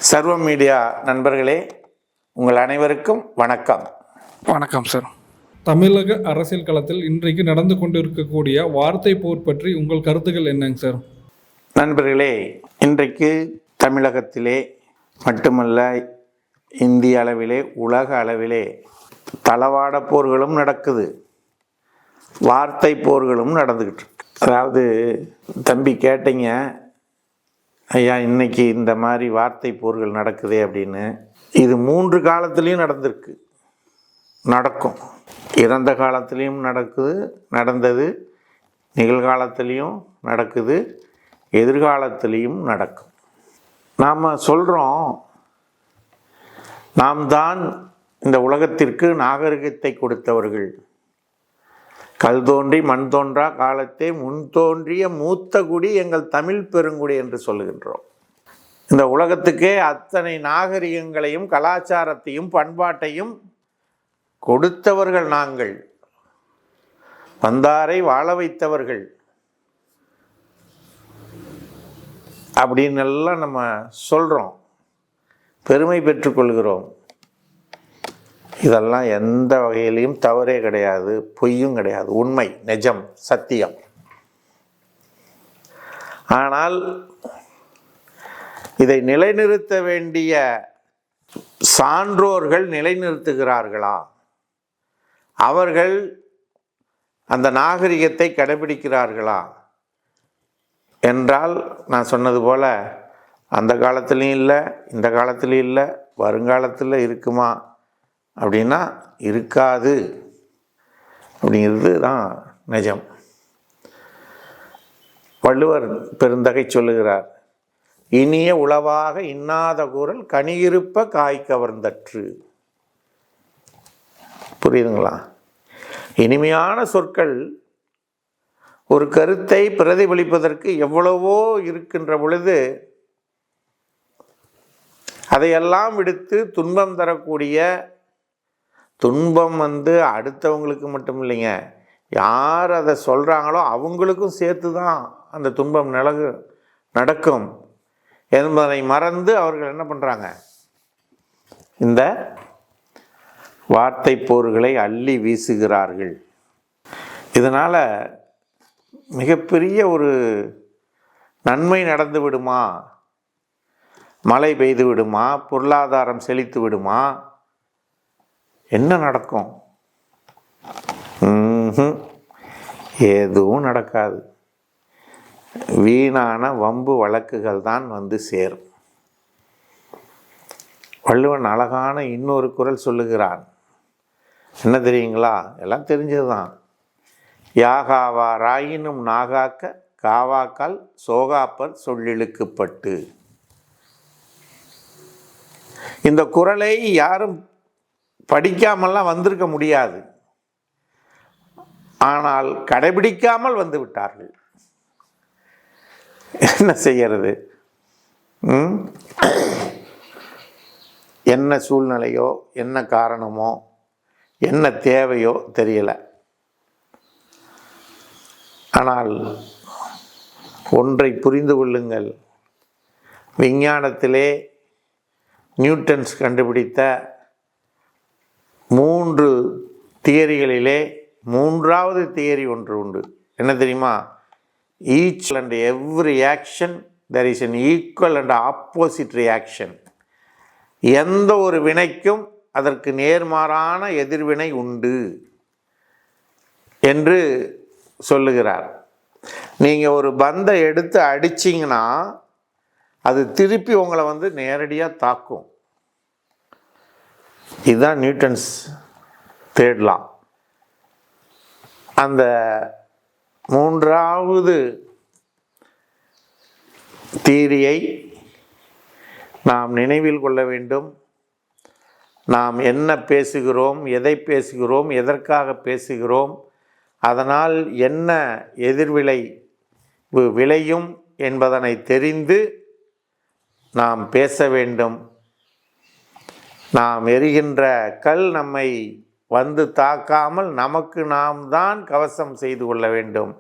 சர்வம் மீடியா நண்பர்களே, உங்கள் அனைவருக்கும் வணக்கம். வணக்கம் சார். தமிழக அரசியல் களத்தில் இன்றைக்கு நடந்து கொண்டிருக்கக்கூடிய வார்த்தை போர் பற்றி உங்கள் கருத்துக்கள் என்னங்க சார்? நண்பர்களே, இன்றைக்கு தமிழகத்திலே மட்டுமல்ல, இந்திய அளவிலே, உலக அளவிலே தளவாட போர்களும் நடக்குது, வார்த்தை போர்களும் நடந்துக்கிட்டு இருக்கு. அதாவது தம்பி கேட்டீங்க, ஐயா இன்னைக்கு இந்த மாதிரி வார்த்தை போர்கள் நடக்குதே அப்படின்னு. இது 3 காலத்துலேயும் நடந்திருக்கு, நடக்கும். இறந்த காலத்துலேயும் நடந்தது, நிகழ்காலத்துலேயும் நடக்குது, எதிர்காலத்திலையும் நடக்கும். நாம் சொல்கிறோம், நாம் தான் இந்த உலகத்திற்கு நாகரிகத்தை கொடுத்தவர்கள், கல் தோன்றி மண் தோன்றா காலத்தே முன் தோன்றிய மூத்த குடி எங்கள் தமிழ் பெருங்குடி என்று சொல்லுகின்றோம். இந்த உலகத்துக்கே அத்தனை நாகரிகங்களையும் கலாச்சாரத்தையும் பண்பாட்டையும் கொடுத்தவர்கள் நாங்கள், வந்தாரை வாழ வைத்தவர்கள் அப்படின்னு எல்லாம் நம்ம சொல்கிறோம், பெருமை பெற்றுக்கொள்கிறோம். இதெல்லாம் எந்த வகையிலையும் தவறே கிடையாது, பொய்யும் கிடையாது, உண்மை, நிஜம், சத்தியம். ஆனால் இதை நிலைநிறுத்த வேண்டிய சான்றோர்கள் நிலைநிறுத்துகிறார்களா? அவர்கள் அந்த நாகரிகத்தை கடைபிடிக்கிறார்களா என்றால், நான் சொன்னது போல் அந்த காலத்துலேயும் இல்லை, இந்த காலத்துலேயும் இல்லை, வருங்காலத்தில் இருக்குமா அப்படின்னா இருக்காது அப்படிங்கிறது தான் நிஜம். வள்ளுவர் பெருந்தகை சொல்லுகிறார், இனிய உளவாக இன்னாத குரல் கனியிருப்ப காய் கவர்ந்தற்று. புரியுதுங்களா? இனிமையான சொற்கள் ஒரு கருத்தை பிரதிபலிப்பதற்கு எவ்வளவோ இருக்கின்ற பொழுது, அதையெல்லாம் விடுத்து துன்பம் தரக்கூடிய, துன்பம் அடுத்தவங்களுக்கு மட்டும் இல்லைங்க, யார் அதை சொல்கிறாங்களோ அவங்களுக்கும் சேர்த்து தான் அந்த துன்பம் நடக்கும் என்பதை மறந்து அவர்கள் என்ன பண்ணுறாங்க, இந்த வார்த்தை போர்களை அள்ளி வீசுகிறார்கள். இதனால் மிகப்பெரிய ஒரு நன்மை நடந்து விடுமா? மழை பெய்து விடுமா? பொருளாதாரம் செழித்து விடுமா? என்ன நடக்கும்? எதுவும் நடக்காது. வீணான வம்பு வழக்குகள் தான் சேரும். வள்ளுவன் அழகான இன்னொரு குறள் சொல்லுகிறான். என்ன தெரியுங்களா? எல்லாம் தெரிஞ்சது தான். யாகாவா ராயினும் நாகாக்க காவாக்கால் சோகாப்பர் சொல்லிழுக்குப்பட்டு. இந்த குறளை யாரும் படிக்காமல்லாம் வந்திருக்க முடியாது, ஆனால் கடைபிடிக்காமல் வந்து விட்டார்கள். என்ன செய்யறது? என்ன சூழ்நிலையோ, என்ன காரணமோ, என்ன தேவையோ தெரியல. ஆனால் ஒன்றை புரிந்து கொள்ளுங்கள், விஞ்ஞானத்திலே நியூட்டன்ஸ் கண்டுபிடித்த 3 தியரிகளிலே 3வது தியரி ஒன்று உண்டு. என்ன தெரியுமா? Each and every action there is an equal and opposite reaction. எந்த ஒரு வினைக்கும் அதற்கு நேர்மாறான எதிர்வினை உண்டு என்று சொல்லுகிறார். நீங்கள் ஒரு பந்தை எடுத்து அடிச்சிங்கன்னா அது திருப்பி உங்களை நேரடியாக தாக்கும். இதுதான் நியூட்டன்ஸ் தேர்ட் லா. அந்த 3வது தியரியை நாம் நினைவில் கொள்ள வேண்டும். நாம் என்ன பேசுகிறோம், எதை பேசுகிறோம், எதற்காக பேசுகிறோம், அதனால் என்ன எதிர்விளை விளையும் என்பதனை தெரிந்து நாம் பேச வேண்டும். நாம் எரிகின்ற கல் நம்மை தாக்காமல் நமக்கு நாம் தான் கவசம் செய்து கொள்ள வேண்டும்.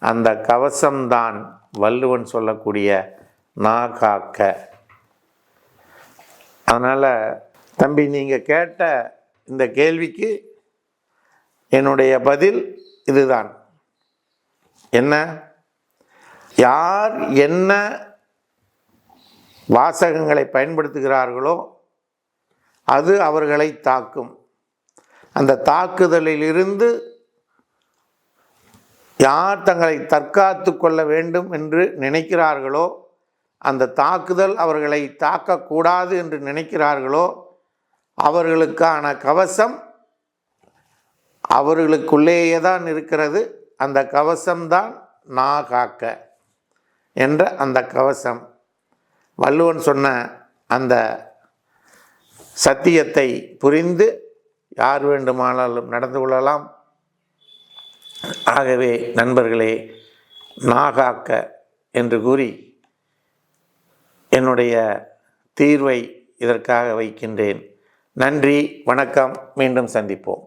அந்த கவசம்தான் வள்ளுவன் சொல்லக்கூடிய நாகாக்க. அதனால் தம்பி, நீங்கள் கேட்ட இந்த கேள்விக்கு என்னுடைய பதில் இதுதான். என்ன, யார் என்ன வாசகங்களை பயன்படுத்துகிறார்களோ அது அவர்களை தாக்கும். அந்த தாக்குதலிலிருந்து யார் தங்களை தற்காத்து கொள்ள வேண்டும் என்று நினைக்கிறார்களோ, அந்த தாக்குதல் அவர்களை தாக்கக்கூடாது என்று நினைக்கிறார்களோ, அவர்களுக்கான கவசம் அவர்களுக்குள்ளேயே தான் இருக்கிறது. அந்த கவசம்தான் காக்க என்ற அந்த கவசம். வள்ளுவன் சொன்ன அந்த சத்தியத்தை புரிந்து யார் வேண்டுமானாலும் நடந்து கொள்ளலாம். ஆகவே நண்பர்களே, காக்க என்று கூறி என்னுடைய தீர்வை இதற்காக வைக்கின்றேன். நன்றி, வணக்கம். மீண்டும் சந்திப்போம்.